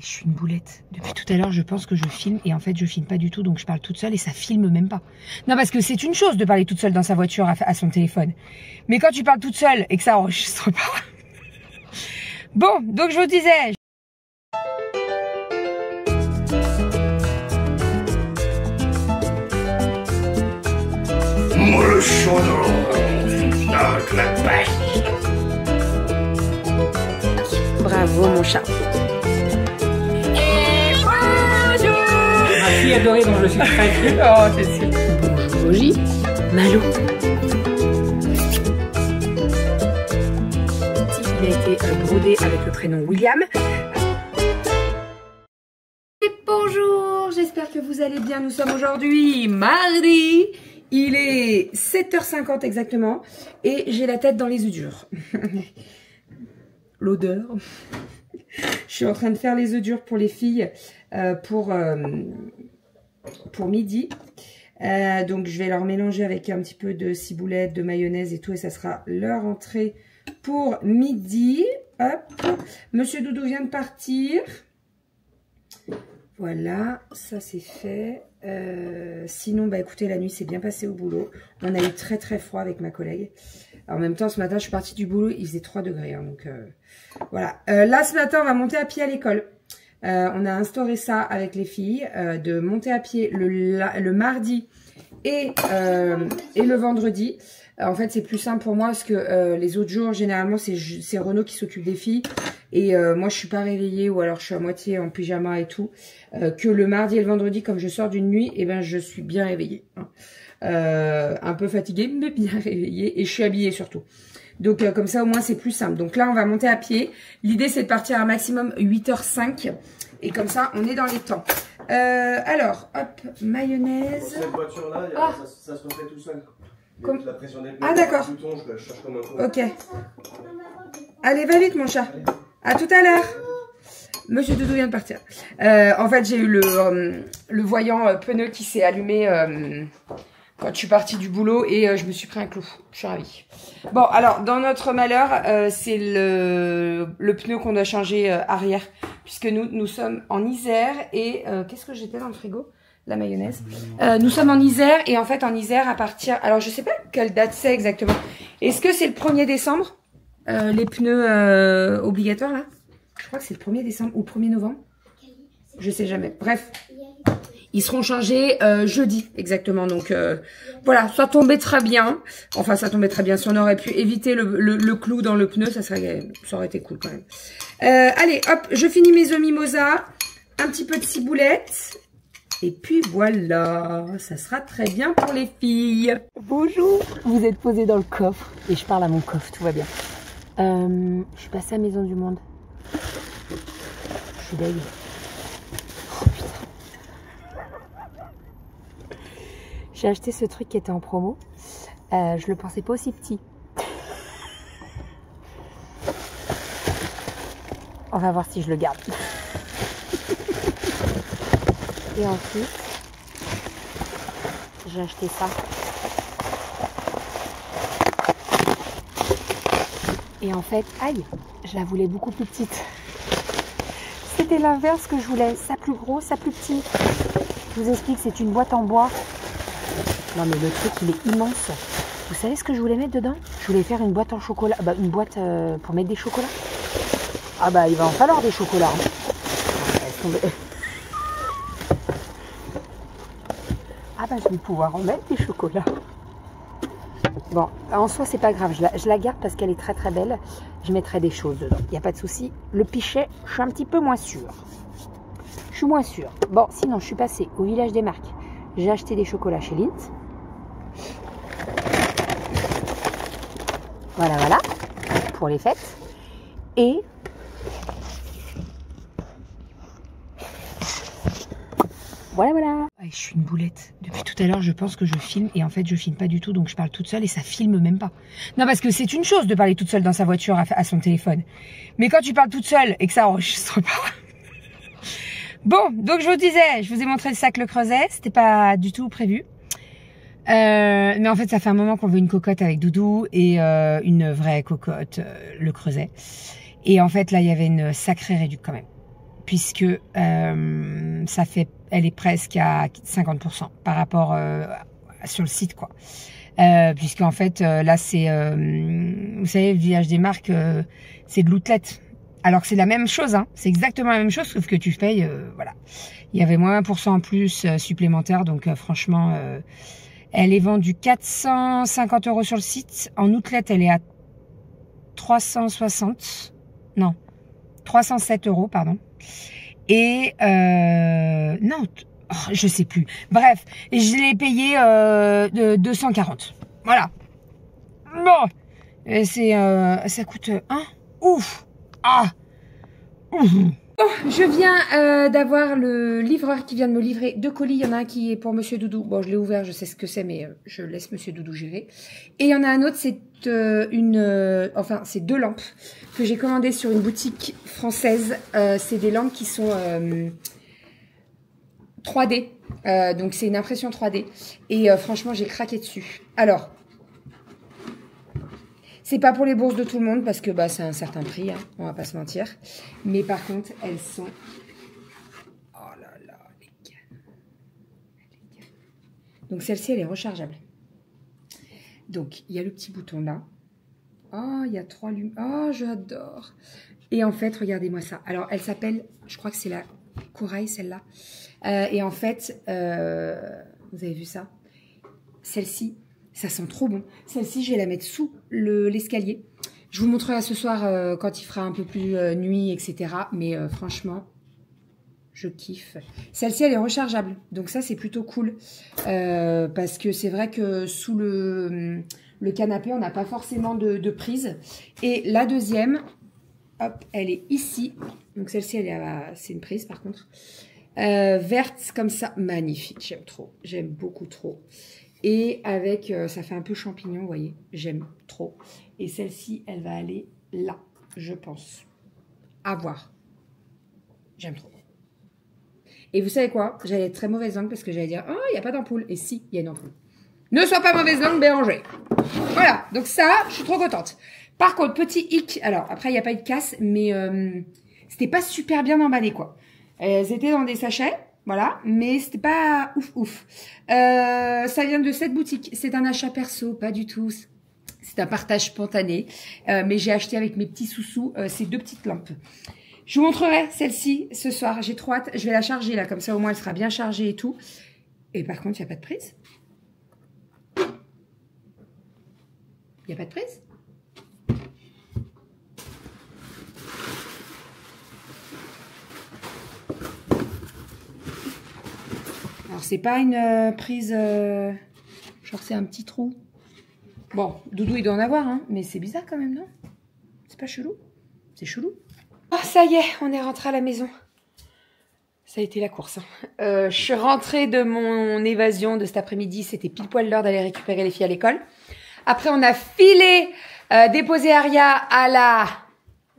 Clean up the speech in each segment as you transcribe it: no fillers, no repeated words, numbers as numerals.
Je suis une boulette. Depuis tout à l'heure, je pense que je filme et en fait, je filme pas du tout, donc je parle toute seule et ça filme même pas. Non, parce que c'est une chose de parler toute seule dans sa voiture à son téléphone. Mais quand tu parles toute seule et que ça enregistre pas... Bon, donc je vous disais... Le chaudron avec la pêche. Bravo mon chat. Ma fille adorée dont je suis très Oh, c'est sûr. Bonjour Bogie. Malou. Il a été brodé avec le prénom William. Et bonjour, j'espère que vous allez bien. Nous sommes aujourd'hui mardi. Il est 7h50 exactement et j'ai la tête dans les œufs durs. L'odeur. Je suis en train de faire les œufs durs pour les filles pour midi. Donc je vais leur mélanger avec un petit peu de ciboulette, de mayonnaise et tout et ça sera leur entrée pour midi. Hop. Monsieur Doudou vient de partir. Voilà, ça c'est fait. Sinon, bah écoutez, la nuit s'est bien passée au boulot. On a eu très très froid avec ma collègue. Alors, en même temps, ce matin, je suis partie du boulot, il faisait 3 degrés. Hein, donc voilà. Là, ce matin, on va monter à pied à l'école. On a instauré ça avec les filles, de monter à pied le mardi et le vendredi. En fait, c'est plus simple pour moi parce que les autres jours, généralement, c'est Renaud qui s'occupe des filles. Et moi, je suis pas réveillée ou alors je suis à moitié en pyjama et tout. Que le mardi et le vendredi, comme je sors d'une nuit, eh ben, je suis bien réveillée. Hein. Un peu fatiguée, mais bien réveillée. Et je suis habillée surtout. Donc, comme ça, au moins, c'est plus simple. Donc là, on va monter à pied. L'idée, c'est de partir à un maximum 8h05. Et comme ça, on est dans les temps. Alors, hop, mayonnaise. Cette voiture-là, ça se refait tout seul. La pression des pneus, ah d'accord. Je la cherche comme un con. Ok. Allez, va vite mon chat. À tout à l'heure. Monsieur Doudou vient de partir. En fait, j'ai eu le voyant pneu qui s'est allumé quand je suis partie du boulot et je me suis pris un clou. Je suis ravie. Bon, alors, dans notre malheur, c'est le pneu qu'on doit changer arrière. Puisque nous sommes en Isère et... qu'est-ce que j'étais dans le frigo ? La mayonnaise. Nous sommes en Isère et en fait en Isère à partir... Alors je sais pas quelle date c'est exactement. Est-ce que c'est le 1er décembre les pneus obligatoires là? Je crois que c'est le 1er décembre ou 1er novembre. Je sais jamais. Bref. Ils seront changés jeudi exactement. Donc voilà, ça tombait très bien. Enfin ça tombait très bien. Si on aurait pu éviter le clou dans le pneu, ça aurait été cool quand même. Allez hop, je finis mes œufs mimosa. Un petit peu de ciboulette. Et puis voilà, ça sera très bien pour les filles. Bonjour, vous êtes posé dans le coffre et je parle à mon coffre, tout va bien. Je suis passée à Maison du Monde. Je suis deg. Oh putain. J'ai acheté ce truc qui était en promo. Je le pensais pas aussi petit. On va voir si je le garde. Et ensuite, j'ai acheté ça. Et en fait, aïe, je la voulais beaucoup plus petite. C'était l'inverse que je voulais. Ça plus gros, ça plus petit. Je vous explique, c'est une boîte en bois. Non mais le truc, il est immense. Vous savez ce que je voulais mettre dedans? Je voulais faire une boîte en chocolat. Bah, une boîte pour mettre des chocolats. Ah bah, il va en falloir des chocolats. Hein. Ah bah je vais pouvoir en mettre des chocolats. Bon, en soi c'est pas grave, je la garde parce qu'elle est très très belle. Je mettrai des choses dedans, il n'y a pas de souci. Le pichet, je suis un petit peu moins sûre. Je suis moins sûre. Bon, sinon je suis passée au village des marques. J'ai acheté des chocolats chez Lindt. Voilà, voilà, pour les fêtes. Et... voilà, voilà. Je suis une boulette. Depuis tout à l'heure, je pense que je filme et en fait, je filme pas du tout, donc je parle toute seule et ça filme même pas. Non, parce que c'est une chose de parler toute seule dans sa voiture à son téléphone. Mais quand tu parles toute seule et que ça enregistre pas... Bon, donc je vous disais, je vous ai montré le sac Le Creuset, c'était pas du tout prévu. Mais en fait, ça fait un moment qu'on veut une cocotte avec Doudou et une vraie cocotte, Le Creuset. Et en fait, là, il y avait une sacrée réduction quand même. puisque ça fait, elle est presque à 50% par rapport sur le site, quoi. Puisqu'en fait, là, c'est, vous savez, le village des marques, c'est de l'outlet. Alors que c'est la même chose, hein. C'est exactement la même chose, sauf que tu payes, voilà. Il y avait moins 1% en plus supplémentaire, donc franchement, elle est vendue 450 € sur le site. En outlet, elle est à 307 €, pardon. Et non, je sais plus. Bref, je l'ai payé de 240. Voilà. Bon, c'est ça coûte ouf. Ah. Ouf. Bon, je viens d'avoir le livreur qui vient de me livrer 2 colis. Il y en a un qui est pour Monsieur Doudou. Bon, je l'ai ouvert, je sais ce que c'est, mais je laisse Monsieur Doudou gérer. Et il y en a un autre, c'est enfin, c'est 2 lampes que j'ai commandées sur une boutique française. C'est des lampes qui sont 3D. Donc, c'est une impression 3D. Et franchement, j'ai craqué dessus. Alors, c'est pas pour les bourses de tout le monde parce que bah, c'est un certain prix, hein, on va pas se mentir. Mais par contre, elles sont... Oh là là, les cannes. Donc celle-ci, elle est rechargeable. Donc, il y a le petit bouton là. Oh, il y a 3 lumières. Oh, j'adore. Et en fait, regardez-moi ça. Alors, elle s'appelle, je crois que c'est la corail, celle-là. Et en fait, vous avez vu ça? Celle-ci... Ça sent trop bon. Celle-ci, je vais la mettre sous l'escalier. Je vous montrerai ce soir quand il fera un peu plus nuit, etc. Mais franchement, je kiffe. Celle-ci, elle est rechargeable. Donc ça, c'est plutôt cool. Parce que c'est vrai que sous le canapé, on n'a pas forcément de prise. Et la deuxième, hop, elle est ici. Donc celle-ci, c'est une prise par contre. Verte comme ça. Magnifique. J'aime trop. J'aime beaucoup trop. Et avec, ça fait un peu champignon, vous voyez, j'aime trop. Et celle-ci, elle va aller là, je pense. À voir. J'aime trop. Et vous savez quoi? J'allais être très mauvaise langue parce que j'allais dire, oh, il n'y a pas d'ampoule. Et si, il y a une ampoule. Ne sois pas mauvaise langue, Béranger. Voilà, donc ça, je suis trop contente. Par contre, petit hic, alors après, il n'y a pas eu de casse, mais c'était pas super bien emballé, quoi. Elles étaient dans des sachets. Voilà, mais c'était pas ouf. Ça vient de cette boutique. C'est un achat perso, pas du tout. C'est un partage spontané. Mais j'ai acheté avec mes petits sous-sous ces 2 petites lampes. Je vous montrerai celle-ci ce soir. J'ai trop hâte. Je vais la charger là, comme ça au moins elle sera bien chargée et tout. Et par contre, il n'y a pas de prise. Il n'y a pas de prise. Alors, c'est pas une prise... genre, c'est un petit trou. Bon, Doudou, il doit en avoir, hein. Mais c'est bizarre quand même, non? C'est pas chelou? C'est chelou. Oh, ça y est, on est rentré à la maison. Ça a été la course. Hein. Je suis rentrée de mon évasion de cet après-midi. C'était pile poil l'heure d'aller récupérer les filles à l'école. Après, on a filé déposer Aria à la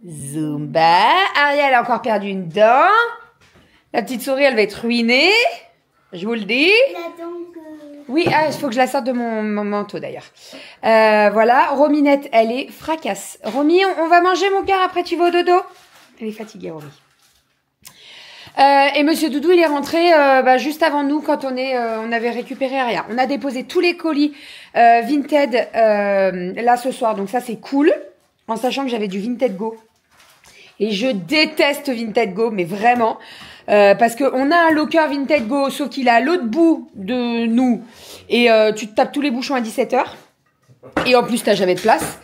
Zumba. Aria, elle a encore perdu une dent. La petite souris, elle va être ruinée. Je vous le dis. Oui, il faut que je la sorte de mon manteau d'ailleurs. Voilà, Rominette, elle est fracasse. Romy, on va manger mon cœur, après tu vas au dodo. Elle est fatiguée, Romy. Et Monsieur Doudou, il est rentré juste avant nous quand on avait récupéré Aria. On a déposé tous les colis Vinted là ce soir, donc ça c'est cool. En sachant que j'avais du Vinted Go. Et je déteste Vinted Go, mais vraiment. Parce qu'on a un locker Vinted Go, sauf qu'il est à l'autre bout de nous. Et tu te tapes tous les bouchons à 17h. Et en plus, t'as jamais de place.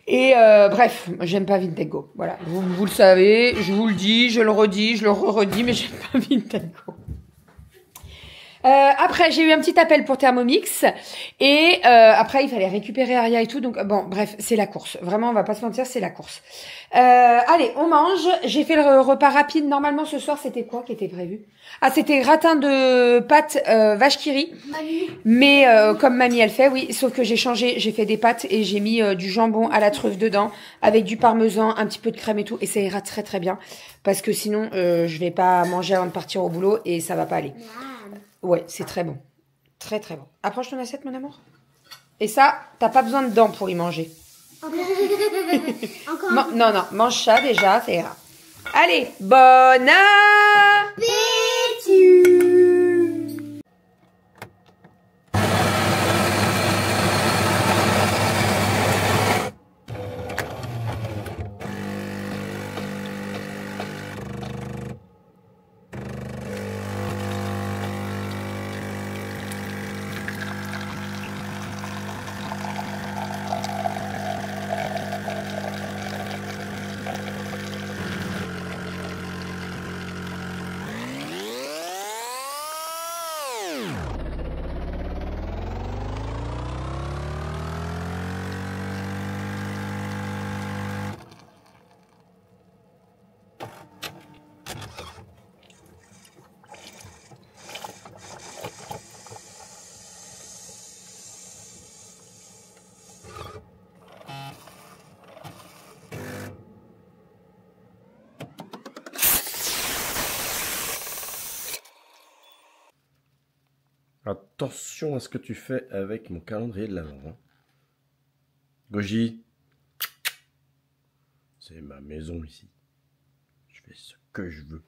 Et bref, j'aime pas Vinted Go. Voilà, vous le savez, je vous le dis, je le redis, je le redis, mais j'aime pas Vinted Go. Après, j'ai eu un petit appel pour Thermomix. Et après, il fallait récupérer Aria et tout. Donc, bon, bref, c'est la course. Vraiment, on va pas se mentir, c'est la course. Allez, on mange. J'ai fait le repas rapide. Normalement, ce soir, c'était quoi qui était prévu? Ah, c'était gratin de pâtes vache qui rit. Mais comme mamie, elle fait, oui. Sauf que j'ai changé. J'ai fait des pâtes et j'ai mis du jambon à la truffe dedans. Avec du parmesan, un petit peu de crème et tout. Et ça ira très, très bien. Parce que sinon, je vais pas manger avant de partir au boulot et ça va pas aller. Ouais, c'est très bon. Très, très bon. Approche ton assiette, mon amour. Et ça, t'as pas besoin de dents pour y manger. Encore Non, mange ça déjà, ça ira. Allez, bon appétit. Attention à ce que tu fais avec mon calendrier de l'Avent. Hein. Goji, c'est ma maison ici. Je fais ce que je veux.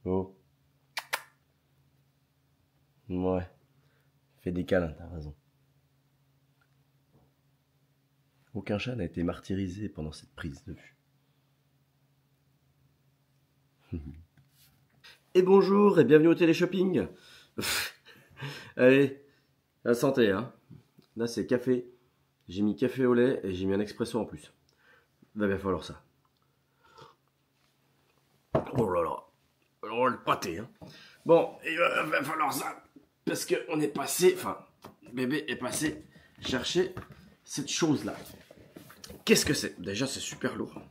Oh. Ouais. Fais des câlins, t'as raison. Aucun chat n'a été martyrisé pendant cette prise de vue. Et bonjour et bienvenue au téléshopping. Allez, la santé, hein. Là, c'est café. J'ai mis café au lait et j'ai mis un expresso en plus. Va bien falloir ça. Oh là là. Alors, le pâté, hein. Bon, il va falloir ça. Parce qu'on est passé, enfin, bébé est passé chercher cette chose-là. Qu'est-ce que c'est? Déjà, c'est super lourd.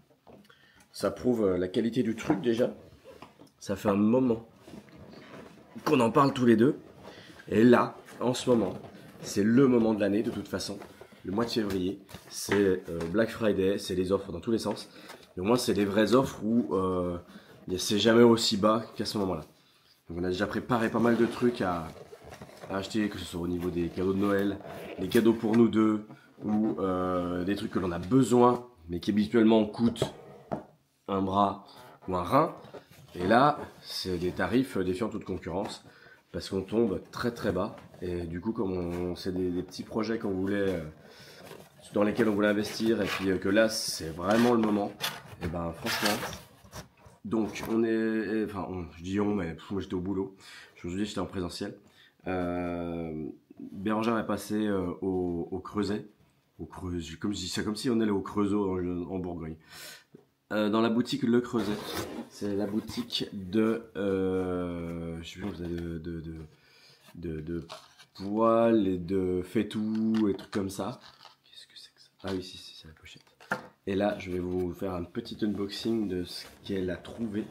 Ça prouve la qualité du truc, déjà. Ça fait un moment qu'on en parle tous les deux. Et là, en ce moment, c'est le moment de l'année de toute façon. Le mois de février, c'est Black Friday, c'est les offres dans tous les sens. Mais au moins, c'est des vraies offres où c'est jamais aussi bas qu'à ce moment-là. Donc on a déjà préparé pas mal de trucs à acheter, que ce soit au niveau des cadeaux de Noël, des cadeaux pour nous deux, ou des trucs que l'on a besoin, mais qui habituellement coûtent un bras ou un rein. Et là, c'est des tarifs défiant toute concurrence. Parce qu'on tombe très très bas et du coup comme c'est des petits projets qu'on voulait dans lesquels on voulait investir et puis que là c'est vraiment le moment, et ben franchement donc on est, enfin je dis on, mais moi j'étais au boulot, je vous dis j'étais en présentiel. Bérangère est passé au Creuset, comme je dis ça comme si on allait au Creusot en Bourgogne. Dans la boutique Le Creuset, c'est la boutique de, je sais plus, de poils et de faitout et trucs comme ça. Qu'est-ce que c'est que ça? Ah oui, si, c'est la pochette. Et là, je vais vous faire un petit unboxing de ce qu'elle a trouvé.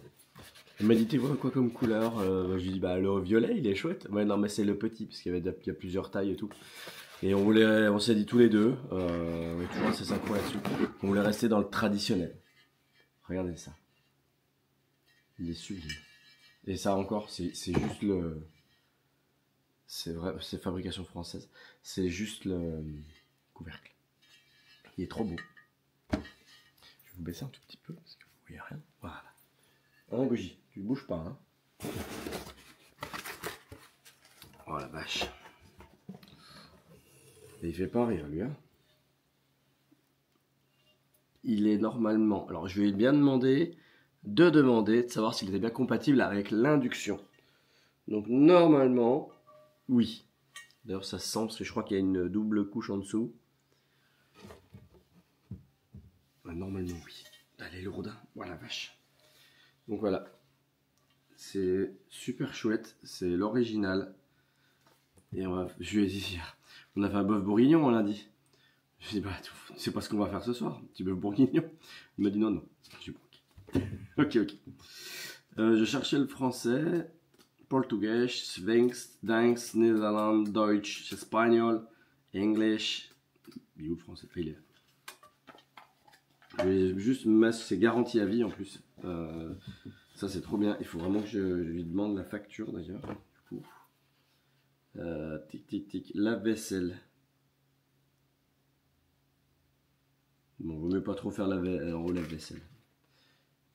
Elle m'a dit, tu vois quoi comme couleur? Je lui ai dit, bah le violet, il est chouette. Ouais, non, mais c'est le petit, parce qu'il y a plusieurs tailles et tout. Et on s'est dit tous les deux, on est toujours assez synchro là-dessus, on voulait rester dans le traditionnel. Regardez ça. Il est sublime. Et ça encore, c'est juste le... C'est vrai, c'est fabrication française. C'est juste le couvercle. Il est trop beau. Je vais vous baisser un tout petit peu, parce que vous voyez rien. Voilà. Hein, Goji, tu bouges pas, hein. Oh la vache. Et il fait pas rire, lui, hein. Il est normalement... Alors, je lui ai bien demandé de savoir s'il était bien compatible avec l'induction. Donc, normalement, oui. D'ailleurs, ça se sent, parce que je crois qu'il y a une double couche en dessous. Normalement, oui. Elle est lourde, hein. Voilà, vache. Donc, voilà. C'est super chouette. C'est l'original. Et je lui ai dit, on a fait un bœuf bourguignon lundi. Je lui ai dit, bah, c'est pas ce qu'on va faire ce soir, petit bœuf bourguignon. Il m'a dit non, non, je ok, ok. Je cherchais le français, portugais, Sphinx, Danks, Néerlandais, Deutsch, espagnol, English. Il est où le français? Il est là. Je vais juste mettre, c'est garanti à vie en plus. Ça c'est trop bien. Il faut vraiment que je lui demande la facture d'ailleurs. Du coup. Tic tic tic, la vaisselle. Bon, vaut mieux pas trop faire au lave-vaisselle.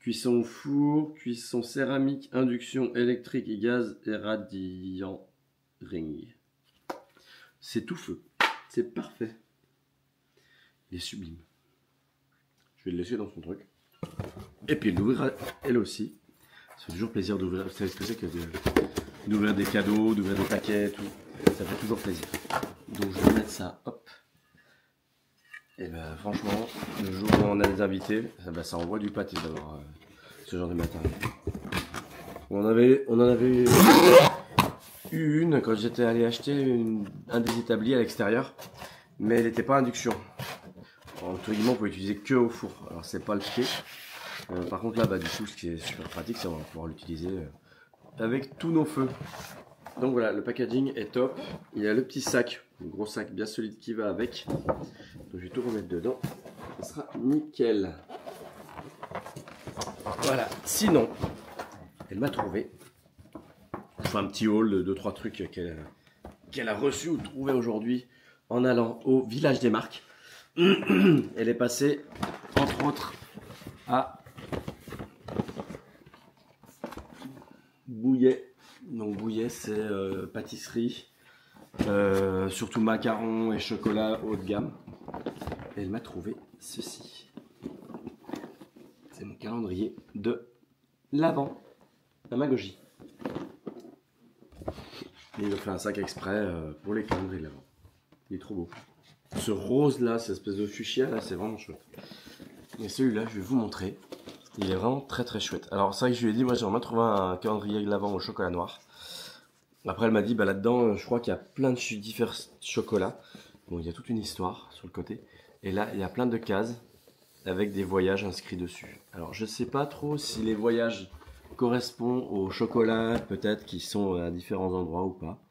Cuisson au four, cuisson céramique, induction électrique et gaz et radiant ring. C'est tout feu. C'est parfait. Il est sublime. Je vais le laisser dans son truc. Et puis l'ouvrir elle aussi. Ça fait toujours plaisir d'ouvrir. Vous savez ce que c'est que d'ouvrir des cadeaux, d'ouvrir des paquets, tout. Ça fait toujours plaisir. Donc je vais mettre ça, hop. Et ben franchement, le jour où on a des invités, ça envoie du pâté d'avoir ce genre de matériel. On en avait eu une quand j'étais allé acheter un des établis à l'extérieur, mais elle n'était pas induction. Entre guillemets, on peut utiliser que au four. Alors c'est pas le pied. Par contre là, du coup, ce qui est super pratique, c'est qu'on va pouvoir l'utiliser avec tous nos feux. Donc voilà, le packaging est top. Il y a le petit sac, un gros sac bien solide qui va avec. Donc je vais tout remettre dedans. Ça sera nickel. Voilà. Sinon, elle m'a trouvé. Je fais un petit haul de 2-3 trucs qu'elle a reçus ou trouvés aujourd'hui en allant au village des marques. Elle est passée, entre autres, à Bouillet. Donc Bouillet, c'est pâtisserie, surtout macarons et chocolat haut de gamme. Et elle m'a trouvé ceci. C'est mon calendrier de l'Avent, la Magogie. Et il a fait un sac exprès pour les calendriers de l'Avent. Il est trop beau. Ce rose là, cette espèce de fuchsia là, c'est vraiment chouette. Et celui-là, je vais vous montrer. Il est vraiment très très chouette. Alors c'est vrai que je lui ai dit, moi j'aimerais trouver un calendrier de l'Avent au chocolat noir. Après elle m'a dit, là-dedans, je crois qu'il y a plein de différents chocolats. Bon, il y a toute une histoire sur le côté. Et là, il y a plein de cases avec des voyages inscrits dessus. Alors je sais pas trop si les voyages correspondent aux chocolats, peut-être, qui sont à différents endroits ou pas.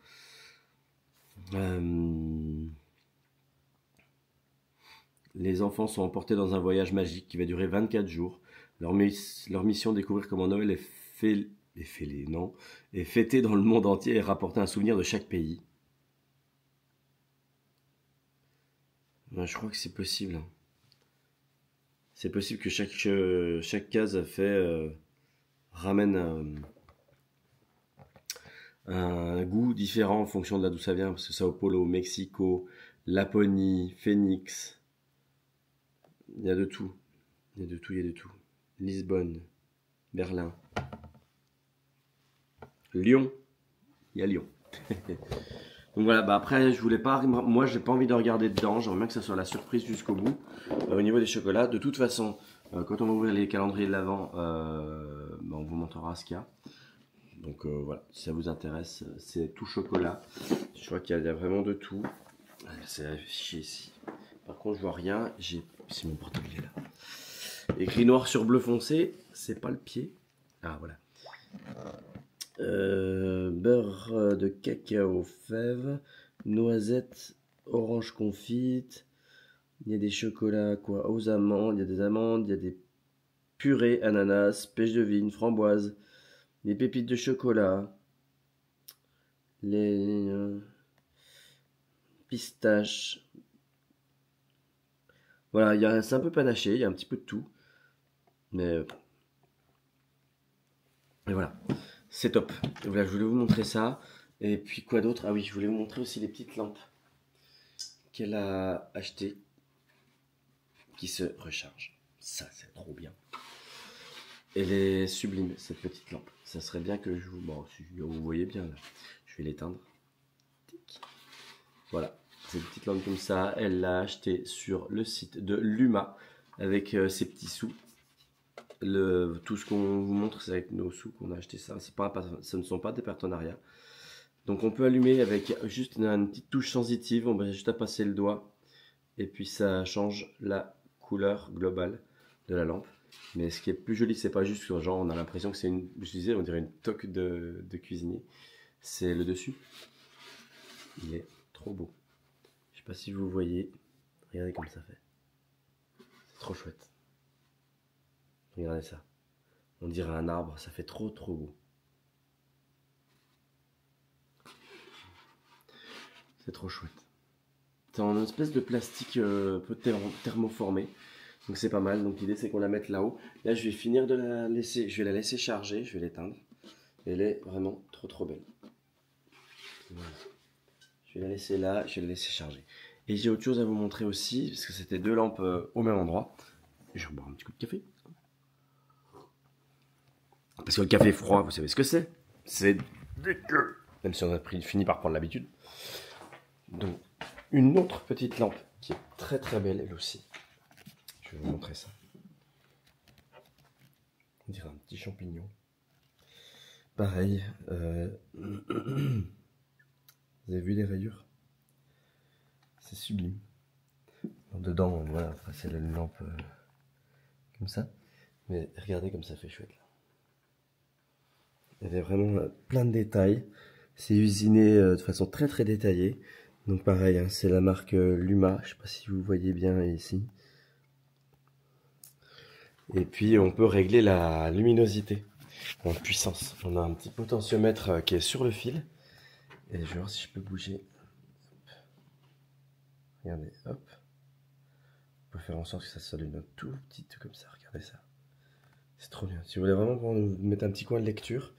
Les enfants sont emportés dans un voyage magique qui va durer 24 jours. Leur mission, découvrir comment Noël est fêté dans le monde entier et rapporter un souvenir de chaque pays. Ben, je crois que c'est possible. C'est possible que chaque case ramène un goût différent en fonction de là d'où ça vient. Parce que Sao Paulo, Mexico, Laponie, Phoenix. Il y a de tout. Il y a de tout, il y a de tout. Lisbonne, Berlin, Lyon. Il y a Lyon. Donc voilà, après je voulais pas, moi j'ai pas envie de regarder dedans, j'aimerais bien que ça soit la surprise jusqu'au bout. Au niveau des chocolats, de toute façon, quand on va ouvrir les calendriers de l'Avent, on vous montrera ce qu'il y a. Donc voilà, si ça vous intéresse, c'est tout chocolat. Je vois qu'il y a vraiment de tout. C'est affiché ici. Par contre je vois rien, c'est mon portable là. Écrit noir sur bleu foncé, c'est pas le pied. Ah voilà. Beurre de cacao, fèves, noisettes, orange confite. Il y a des chocolats aux amandes, il y a des amandes, il y a des purées, ananas, pêche de vigne, framboise, des pépites de chocolat, les pistaches. Voilà, c'est un peu panaché, il y a un petit peu de tout. Mais et voilà. C'est top. Voilà, je voulais vous montrer ça. Et puis quoi d'autre? Ah oui, je voulais vous montrer aussi les petites lampes qu'elle a achetées qui se rechargent. Ça, c'est trop bien. Elle est sublime, cette petite lampe. Ça serait bien que je vous... Bon, si vous voyez bien, là. Je vais l'éteindre. Voilà. C'est une petite lampe comme ça. Elle l'a achetée sur le site de Luma avec ses petits sous. Tout ce qu'on vous montre, c'est avec nos sous qu'on a acheté ça. Ce ne sont pas des partenariats. Donc on peut allumer avec juste une petite touche sensitive. On va juste à passer le doigt et puis ça change la couleur globale de la lampe. Mais ce qui est plus joli, c'est pas juste genre on a l'impression que c'est on dirait une toque de cuisinier. C'est le dessus. Il est trop beau. Je sais pas si vous voyez. Regardez comme ça fait. C'est trop chouette. Regardez ça. On dirait un arbre, ça fait trop beau. C'est trop chouette. C'est en espèce de plastique un peu thermoformé. Donc c'est pas mal. Donc l'idée c'est qu'on la mette là-haut. Là je vais finir de la laisser, je vais la laisser charger, je vais l'éteindre. Elle est vraiment trop belle. Voilà. Je vais la laisser là, je vais la laisser charger. Et j'ai autre chose à vous montrer aussi, parce que c'était 2 lampes au même endroit. Je vais boire un petit coup de café. Parce que le café froid, vous savez ce que c'est? C'est dégueu. Même si on a fini par prendre l'habitude. Donc, une autre petite lampe qui est très belle elle aussi. Je vais vous montrer ça. On dirait un petit champignon. Pareil. Vous avez vu les rayures? C'est sublime. Dedans, voilà, c'est la lampe comme ça. Mais regardez comme ça fait chouette là. Il y avait vraiment plein de détails. C'est usiné de façon très détaillée. Donc pareil, hein, c'est la marque Luma. Je ne sais pas si vous voyez bien ici. Et puis on peut régler la luminosité en puissance. On a un petit potentiomètre qui est sur le fil. Et je vais voir si je peux bouger. Regardez, hop. On peut faire en sorte que ça s'allume un tout petit tout comme ça. Regardez ça. C'est trop bien. Si vous voulez vraiment vous mettre un petit coin de lecture,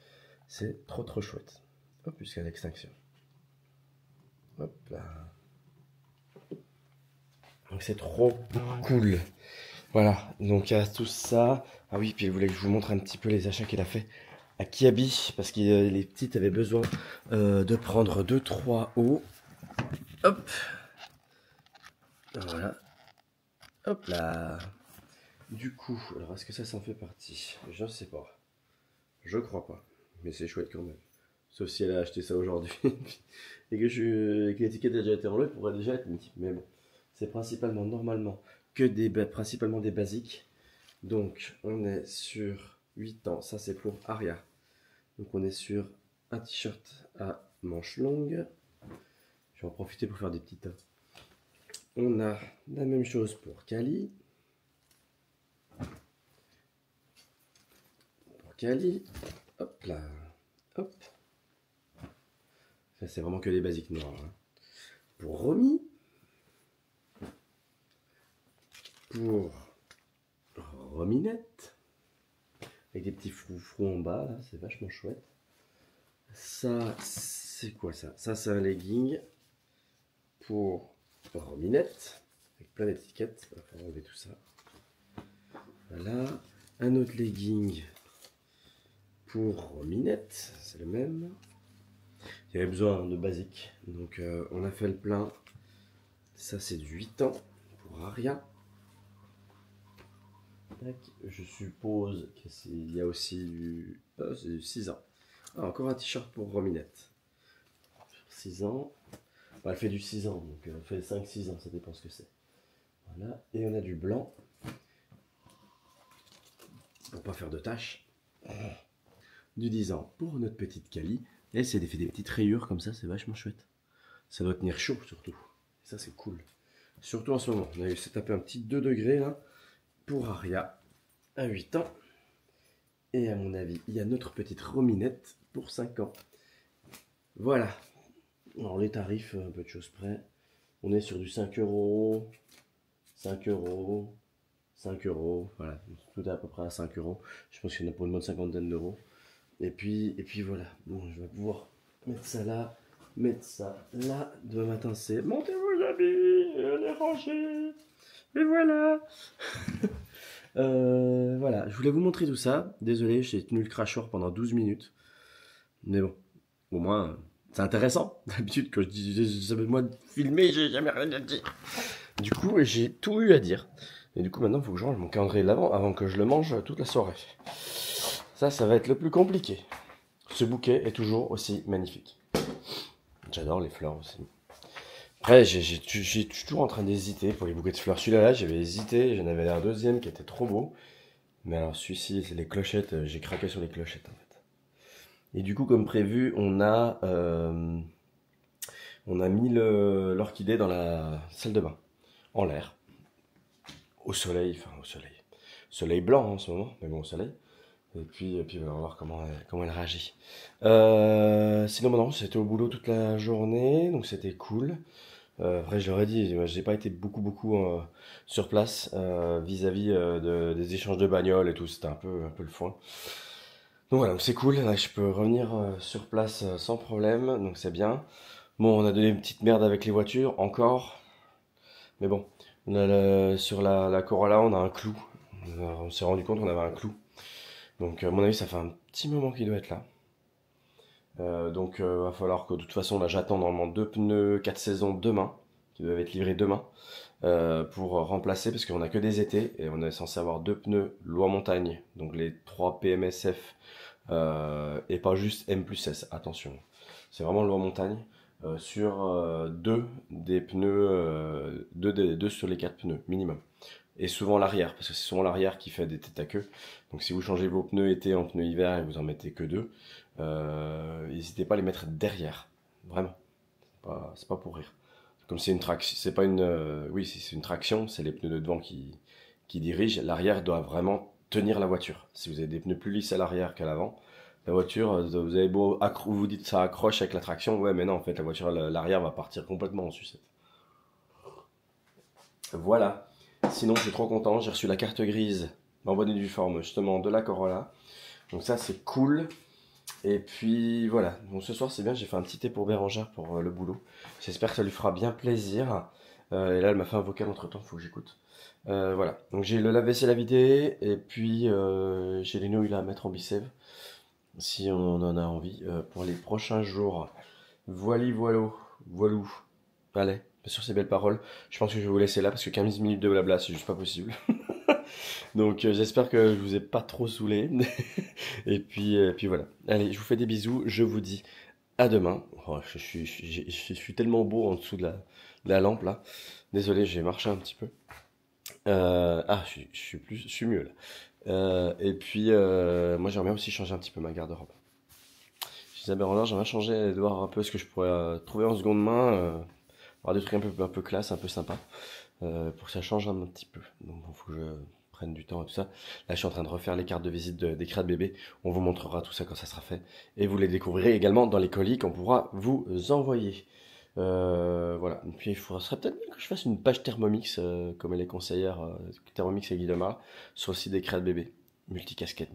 c'est trop chouette. Hop, jusqu'à l'extinction. Hop là. Donc c'est trop cool. Voilà, donc il y a tout ça. Ah oui, puis il voulait que je vous montre un petit peu les achats qu'il a fait à Kiabi. Parce que les petites avaient besoin de prendre 2-3 hauts. Hop. Voilà. Hop là. Du coup, alors est-ce que ça s'en fait partie? Je ne sais pas. Je crois pas. Mais c'est chouette quand même. Sauf si elle a acheté ça aujourd'hui. Et que l'étiquette a déjà été enlevée, elle pourrait déjà être mise. Mais bon, c'est principalement, normalement, principalement des basiques. Donc, on est sur 8 ans. Ça, c'est pour Aria. Donc, on est sur un t-shirt à manches longues. Je vais en profiter pour faire des petits tas. On a la même chose pour Kali. Hop là, hop. Ça c'est vraiment que les basiques noirs. Hein. Pour Romy. Pour Rominette. Avec des petits froufrous en bas, là, c'est vachement chouette. Ça, c'est quoi ça? Ça c'est un legging pour Rominette. Avec plein d'étiquettes. On va enlever tout ça. Voilà. Un autre legging pour Rominette, c'est le même. Il y avait besoin de basique, donc on a fait le plein. Ça c'est du 8 ans pour Aria. Tac. Je suppose qu'il y a aussi du... c'est du 6 ans. Ah, encore un t-shirt pour Rominette. 6 ans. Bah, elle fait du 6 ans, donc elle fait 5-6 ans, ça dépend ce que c'est. Voilà, et on a du blanc. Pour pas faire de tâches. Du 10 ans pour notre petite Kali. Et c'est fait des petites rayures comme ça, c'est vachement chouette. Ça doit tenir chaud surtout. Et ça c'est cool. Surtout en ce moment. On a eu s'est tapé un petit 2 degrés là. Pour Aria à 8 ans. Et à mon avis, il y a notre petite Rominette pour 5 ans. Voilà. Alors les tarifs, un peu de choses près. On est sur du 5 €. 5 €. 5 €. Voilà. Tout est à peu près à 5 €. Je pense qu'il y en a pour une bonne cinquantaine d'euros. Et puis voilà, bon, je vais pouvoir mettre ça là, mettre ça là. Demain matin, c'est montez vos habits, les rangés, et voilà. Voilà, je voulais vous montrer tout ça. Désolé, j'ai tenu le cracheur pendant 12 minutes. Mais bon, au moins, c'est intéressant. D'habitude, quand je dis moi de filmer, j'ai jamais rien à dire. Du coup, j'ai tout eu à dire. Et du coup, maintenant, il faut que je range mon calendrier de l'avant avant que je le mange toute la soirée. Ça va être le plus compliqué. Ce bouquet est toujours aussi magnifique. J'adore les fleurs aussi. Après, j'ai toujours en train d'hésiter pour les bouquets de fleurs. Celui-là, j'avais hésité. J'en avais un deuxième qui était trop beau. Mais alors, celui-ci, c'est les clochettes. J'ai craqué sur les clochettes, en fait. Et du coup, comme prévu, on a mis l'orchidée dans la salle de bain. En l'air. Au soleil. Soleil blanc en ce moment, mais bon, au soleil. Et puis on va voir comment elle réagit. Sinon, non, c'était au boulot toute la journée, donc c'était cool. Après, je leur ai dit, j'ai pas été beaucoup sur place vis-à-vis des échanges de bagnoles et tout. C'était un peu le foin. Donc voilà, donc c'est cool. Là, je peux revenir sur place sans problème. Donc c'est bien. Bon, on a donné une petite merde avec les voitures encore. Mais bon, sur la Corolla, on a un clou. On s'est rendu compte qu'on avait un clou. Donc à mon avis, ça fait un petit moment qu'il doit être là. Donc va falloir que de toute façon, là j'attends normalement 2 pneus 4 saisons demain, qui doivent être livrés demain, pour remplacer, parce qu'on a que des étés, et on est censé avoir 2 pneus loi montagne, donc les 3 PMSF, et pas juste M+S, attention. C'est vraiment loi montagne, sur 2 des pneus, 2 sur les 4 pneus, minimum. Et souvent l'arrière, parce que c'est souvent l'arrière qui fait des têtes à queue. Donc si vous changez vos pneus été en pneus hiver et vous en mettez que 2, n'hésitez pas à les mettre derrière. Vraiment. C'est pas pour rire. Comme c'est une traction, c'est pas une. Oui, si c'est une traction, c'est les pneus de devant qui dirigent. L'arrière doit vraiment tenir la voiture. Si vous avez des pneus plus lisses à l'arrière qu'à l'avant, la voiture, vous avez beau vous dites ça accroche avec la traction, ouais, mais non, en fait, la voiture, l'arrière va partir complètement en sucette. Voilà. Sinon, je suis trop content. J'ai reçu la carte grise en bonne et due forme, justement, de la Corolla. Donc ça, c'est cool. Et puis voilà, donc ce soir c'est bien, j'ai fait un petit thé pour Bérangère pour le boulot. J'espère que ça lui fera bien plaisir. Et là elle m'a fait un vocal entre temps, il faut que j'écoute. Voilà, donc j'ai le lave-vaisselle à vider et puis j'ai les nouilles là à mettre en bicève si on en a envie pour les prochains jours. Voilou. Allez, sur ces belles paroles, je pense que je vais vous laisser là parce que 15 minutes de blabla c'est juste pas possible. Donc j'espère que je vous ai pas trop saoulé. Et puis voilà. Allez, je vous fais des bisous. Je vous dis à demain. Oh, je suis tellement beau en dessous de la lampe là. Désolé, j'ai marché un petit peu. Je suis mieux là. Et puis moi j'aimerais aussi changer un petit peu ma garde-robe. Je disais à Bérangère, j'aimerais changer, de voir un peu ce que je pourrais trouver en seconde main. Avoir des trucs un peu classe, un peu sympa. Pour que ça change un petit peu. Donc il faut que je prenne du temps et tout ça. Là je suis en train de refaire les cartes de visite des crêtes bébés. On vous montrera tout ça quand ça sera fait. Et vous les découvrirez également dans les colis qu'on pourra vous envoyer. Voilà. Et puis il serait peut-être bien que je fasse une page Thermomix, comme elle est conseillère Thermomix et Guidomar, sur le site des crêtes bébés. Multicasquette.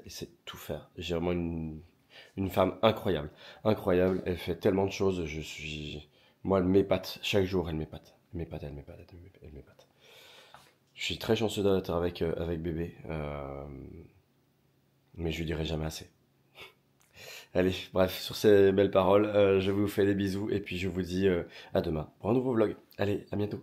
Elle sait tout faire. J'ai vraiment une femme incroyable. Incroyable. Elle fait tellement de choses. Moi elle m'épate. Chaque jour elle m'épate. Elle m'épate. Je suis très chanceux d'être avec bébé, mais je lui dirai jamais assez. Allez, bref, sur ces belles paroles, je vous fais des bisous et puis je vous dis à demain pour un nouveau vlog. Allez, à bientôt.